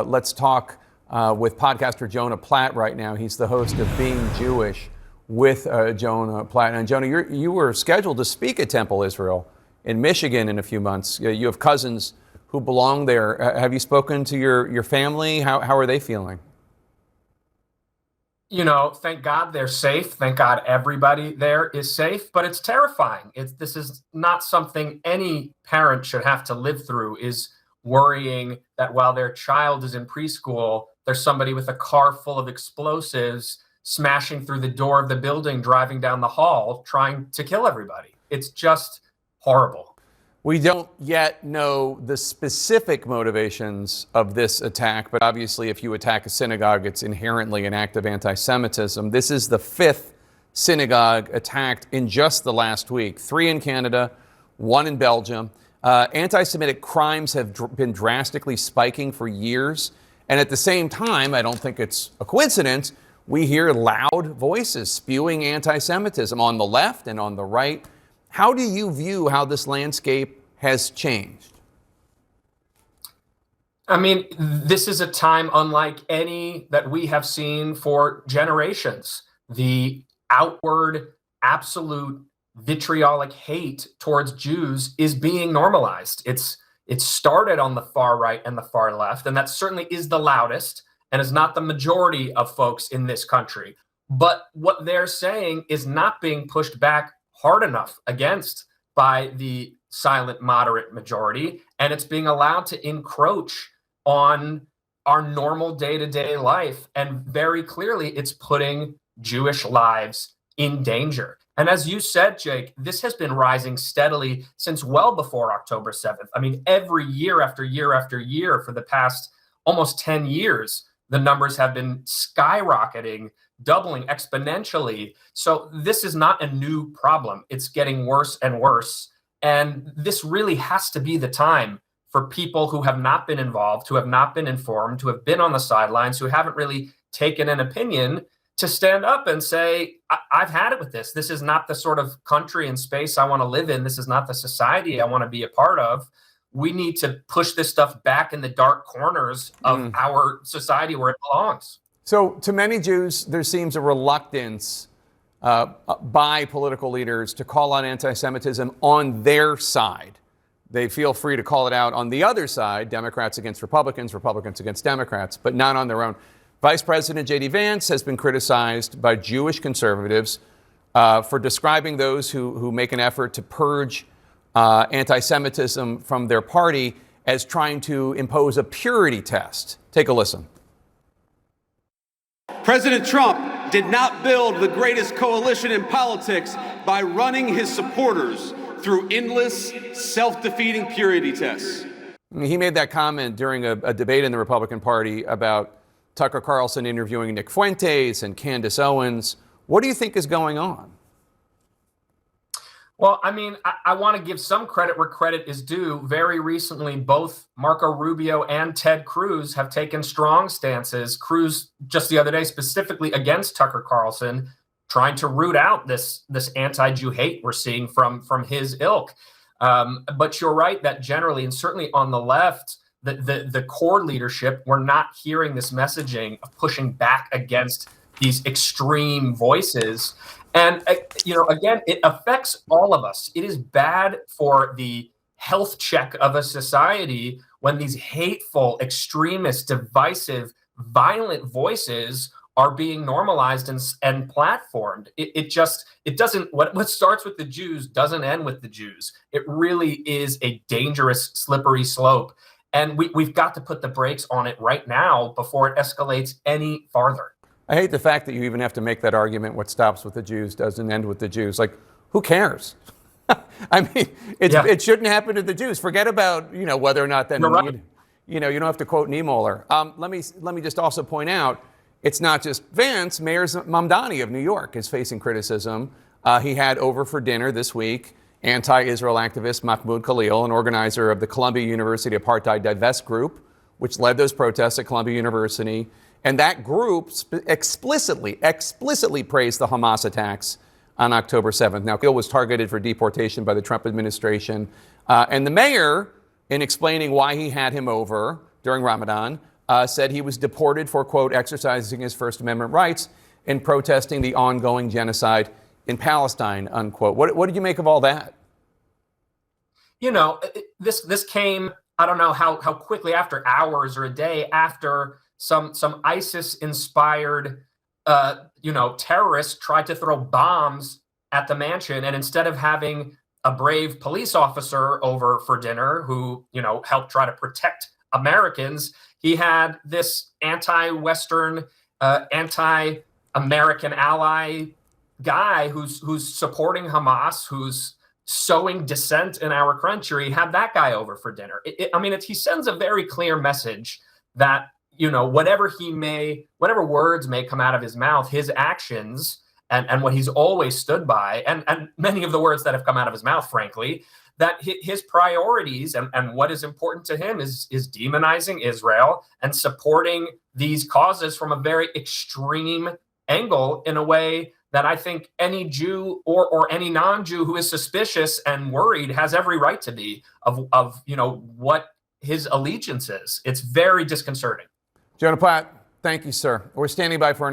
Let's talk with podcaster Jonah Platt right now. He's the host of Being Jewish with Jonah Platt. And Jonah, you were scheduled to speak at Temple Israel in Michigan in a few months. You have cousins who belong there. Have you spoken to your family? How are they feeling? You know, thank God they're safe. Thank God everybody there is safe, but it's terrifying. This is not something any parent should have to live through, is worrying that while their child is in preschool, there's somebody with a car full of explosives smashing through the door of the building, driving down the hall, trying to kill everybody. It's just horrible. We don't yet know the specific motivations of this attack, but obviously if you attack a synagogue, it's inherently an act of anti-Semitism. This is the 5th synagogue attacked in just the last week. 3 in Canada, 1 in Belgium. Anti-Semitic crimes have been drastically spiking for years. And at the same time, I don't think it's a coincidence, we hear loud voices spewing anti-Semitism on the left and on the right. How do you view how this landscape has changed? I mean, this is a time unlike any that we have seen for generations. The outward, absolute, vitriolic hate towards Jews is being normalized. It started on the far right and the far left, and that certainly is the loudest and is not the majority of folks in this country. But what they're saying is not being pushed back hard enough against by the silent moderate majority, and it's being allowed to encroach on our normal day-to-day life. And very clearly, it's putting Jewish lives in danger. And as you said, Jake, this has been rising steadily since well before October 7th. I mean, every year after year after year for the past almost 10 years, the numbers have been skyrocketing, doubling exponentially. So this is not a new problem. It's getting worse and worse. And this really has to be the time for people who have not been involved, who have not been informed, who have been on the sidelines, who haven't really taken an opinion, to stand up and say, I've had it with this. This is not the sort of country and space I want to live in. This is not the society I want to be a part of. We need to push this stuff back in the dark corners of our society where it belongs. So to many Jews, there seems a reluctance by political leaders to call out anti-Semitism on their side. They feel free to call it out on the other side, Democrats against Republicans, Republicans against Democrats, but not on their own. Vice President J.D. Vance has been criticized by Jewish conservatives for describing those who make an effort to purge anti-Semitism from their party as trying to impose a purity test. Take a listen. President Trump did not build the greatest coalition in politics by running his supporters through endless, self-defeating purity tests. He made that comment during a debate in the Republican Party about Tucker Carlson interviewing Nick Fuentes and Candace Owens. What do you think is going on? Well, I mean, I want to give some credit where credit is due. Very recently, both Marco Rubio and Ted Cruz have taken strong stances. Cruz just the other day specifically against Tucker Carlson, trying to root out this anti-Jew hate we're seeing from his ilk. But you're right that generally, and certainly on the left, the core leadership, we're not hearing this messaging of pushing back against these extreme voices. And, again, it affects all of us. It is bad for the health check of a society when these hateful, extremist, divisive, violent voices are being normalized and platformed. It doesn't, what starts with the Jews doesn't end with the Jews. It really is a dangerous, slippery slope. And we've got to put the brakes on it right now before it escalates any farther. I hate the fact that you even have to make that argument. What stops with the Jews doesn't end with the Jews. Like, who cares? I mean, it shouldn't happen to the Jews. Forget about, whether or not then, right. You don't have to quote Niemöller. Let me just also point out, it's not just Vance. Mayor Mamdani of New York is facing criticism. He had over for dinner this week anti-Israel activist Mahmoud Khalil, an organizer of the Columbia University Apartheid Divest Group, which led those protests at Columbia University. And that group explicitly praised the Hamas attacks on October 7th. Now, Khalil was targeted for deportation by the Trump administration. And the mayor, in explaining why he had him over during Ramadan, said he was deported for, quote, exercising his First Amendment rights and protesting the ongoing genocide in Palestine, unquote. What did you make of all that? You know, this came, I don't know how quickly, after hours or a day after some ISIS-inspired, terrorists tried to throw bombs at the mansion. And instead of having a brave police officer over for dinner who, helped try to protect Americans, he had this anti-Western, anti-American ally guy who's supporting Hamas, who's sowing dissent in our country, have that guy over for dinner. He sends a very clear message that, whatever words may come out of his mouth, his actions and what he's always stood by, and many of the words that have come out of his mouth, frankly, that his priorities and what is important to him is demonizing Israel and supporting these causes from a very extreme angle, in a way that I think any Jew or any non-Jew who is suspicious and worried has every right to be of what his allegiance is. It's very disconcerting. Jonah Platt, thank you, sir. We're standing by for an update.